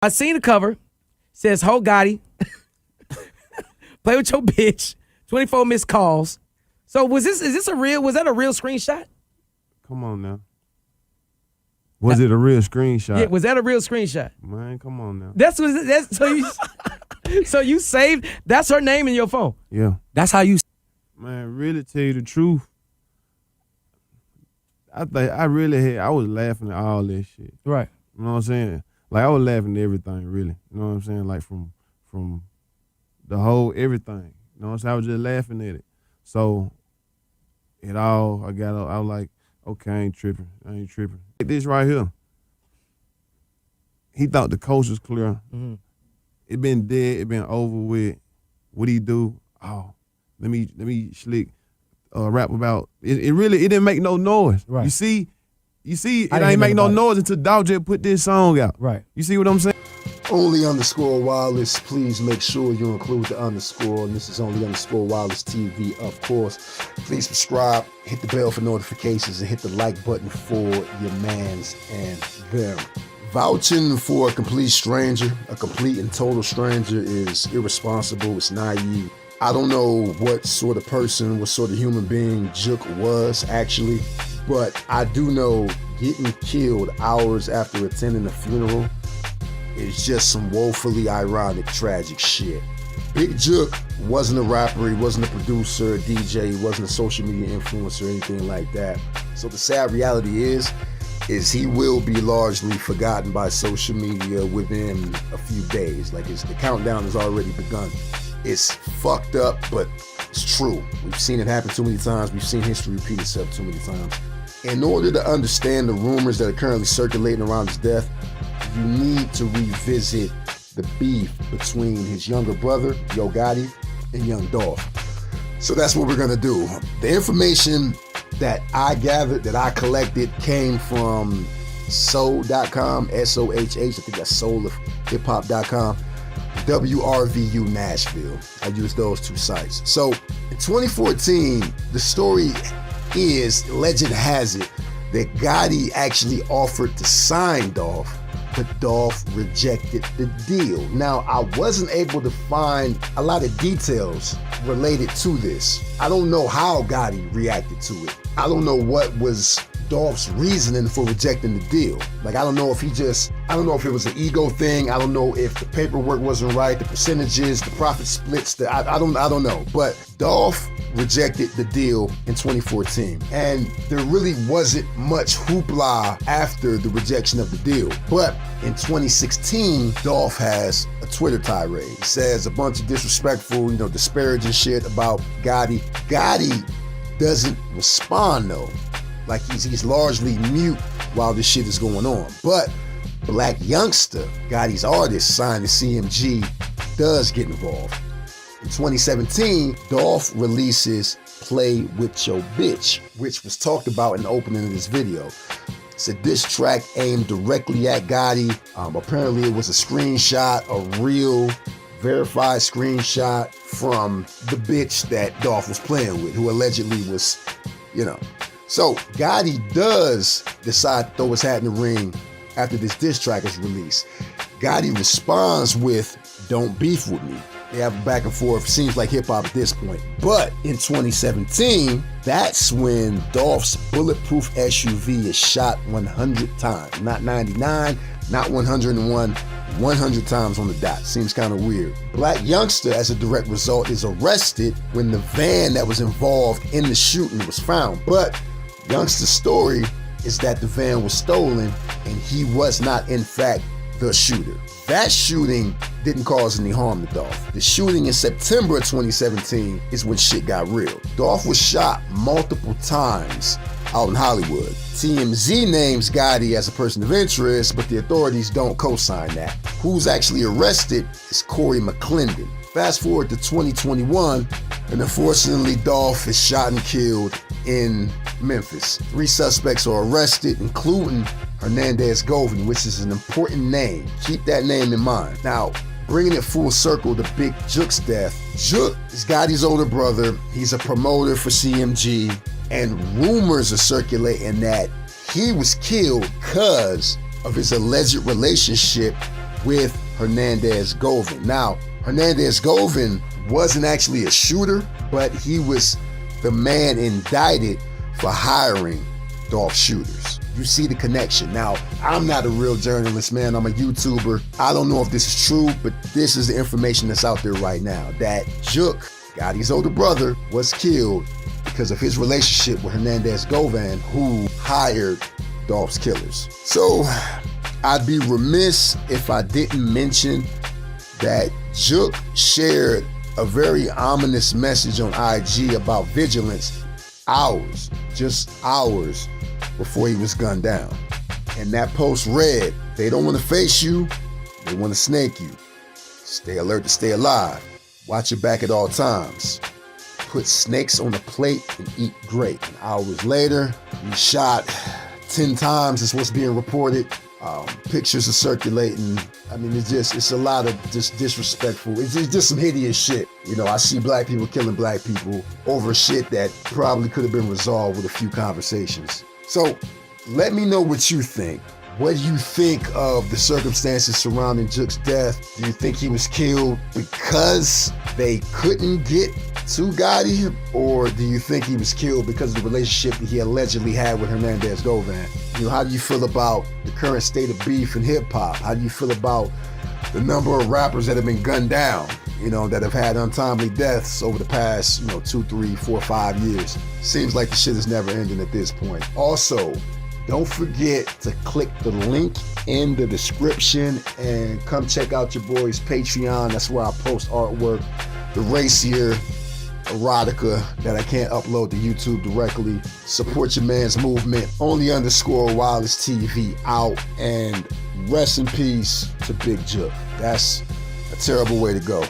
I seen the cover. Says Ho Gotti. Play with your bitch. 24 missed calls. So was that a real screenshot? Come on now. Was it a real screenshot? Yeah, was that a real screenshot? Man, come on now. That's so you saved, that's her name in your phone. Yeah. That's how you. Man, really tell you the truth. I was laughing at all this shit. Right. You know what I'm saying? Like I was laughing at everything, really. You know what I'm saying? Like from the whole everything. You know what I'm saying? I was just laughing at it. So I was like, okay, I ain't tripping. This right here. He thought the coast was clear. Mm-hmm. It been dead, it been over with. What'd he do? Oh, let me slick rap about it. It didn't make no noise. Right. You see, it ain't make no noise until Dawg put this song out. Right. You see what I'm saying? Only_Wireless. Please make sure you include the underscore. And this is only_Wireless TV, of course. Please subscribe, hit the bell for notifications, and hit the like button for your mans and them. Vouching for a complete stranger, a complete and total stranger, is irresponsible. It's naive. I don't know what sort of person, what sort of human being Jook was actually, but I do know getting killed hours after attending a funeral is just some woefully ironic, tragic shit. Big Jook wasn't a rapper, he wasn't a producer, a DJ, he wasn't a social media influencer or anything like that. So the sad reality is he will be largely forgotten by social media within a few days. Like the countdown has already begun. It's fucked up, but it's true. We've seen it happen too many times. We've seen history repeat itself too many times. In order to understand the rumors that are currently circulating around his death, you need to revisit the beef between his younger brother, Yo Gotti, and Young Dolph. So that's what we're gonna do. The information that I gathered, that I collected, came from soul.com, SOHH, I think that's soulofhiphop.com, WRVU Nashville. I use those two sites. So in 2014, the story is, legend has it, that Gotti actually offered to sign Dolph, but Dolph rejected the deal. Now, I wasn't able to find a lot of details related to this. I don't know how Gotti reacted to it. I don't know what was Dolph's reasoning for rejecting the deal. Like, I don't know if it was an ego thing. I don't know if the paperwork wasn't right, the percentages, the profit splits, I don't know. But Dolph rejected the deal in 2014. And there really wasn't much hoopla after the rejection of the deal. But in 2016, Dolph has a Twitter tirade. He says a bunch of disrespectful, disparaging shit about Gotti. Gotti doesn't respond though. Like he's largely mute while this shit is going on. But Black Youngster, Gotti's artist signed to CMG, does get involved. In 2017, Dolph releases Play With Your Bitch, which was talked about in the opening of this video. It's a diss track aimed directly at Gotti. Apparently it was a screenshot, a real verified screenshot from the bitch that Dolph was playing with, who allegedly was, So Gotti does decide to throw his hat in the ring after this diss track is released. Gotti responds with, "Don't beef with me." They have a back and forth, seems like hip hop at this point. But in 2017, that's when Dolph's bulletproof SUV is shot 100 times. Not 99, not 101, 100 times on the dot. Seems kind of weird. Black Youngster, as a direct result, is arrested when the van that was involved in the shooting was found. But Youngster's story is that the van was stolen and he was not, in fact, the shooter. That shooting didn't cause any harm to Dolph. The shooting in September of 2017 is when shit got real. Dolph was shot multiple times out in Hollywood. TMZ names Gotti as a person of interest, but the authorities don't co-sign that. Who's actually arrested is Corey McClendon. Fast forward to 2021, and unfortunately Dolph is shot and killed in Memphis. 3 suspects are arrested, including Hernandez Govan, which is an important name. Keep that name in mind. Now, bringing it full circle to Big Jook's death. Jook is Gotti's older brother. He's a promoter for CMG, and rumors are circulating that he was killed because of his alleged relationship with Hernandez-Govan. Now, Hernandez-Govan wasn't actually a shooter, but he was the man indicted for hiring Dolph shooters. You see the connection. Now, I'm not a real journalist, man. I'm a YouTuber. I don't know if this is true, but this is the information that's out there right now, that Jook, Gotti's older brother, was killed because of his relationship with Hernandez-Govan, who hired Dolph's killers. So, I'd be remiss if I didn't mention that Jook shared a very ominous message on IG about vigilance just hours before he was gunned down. And that post read, they don't want to face you, they want to snake you. Stay alert to stay alive. Watch your back at all times. Put snakes on a plate and eat great. And hours later, he shot 10 times is what's being reported. Pictures are circulating. I mean, it's a lot of just disrespectful. It's just some hideous shit. You know, I see black people killing black people over shit that probably could have been resolved with a few conversations. So let me know what you think. What do you think of the circumstances surrounding Jook's death? Do you think he was killed because they couldn't get to Gotti? Or do you think he was killed because of the relationship that he allegedly had with Hernandez-Govan? You know, how do you feel about the current state of beef in hip hop? How do you feel about the number of rappers that have been gunned down, you know, that have had untimely deaths over the past, 2, 3, 4, 5 years? Seems like the shit is never ending at this point. Also, don't forget to click the link in the description and come check out your boy's Patreon. That's where I post artwork, the racier erotica that I can't upload to YouTube directly. Support your man's movement. _wireless TV out. And rest in peace to Big Jook. That's a terrible way to go.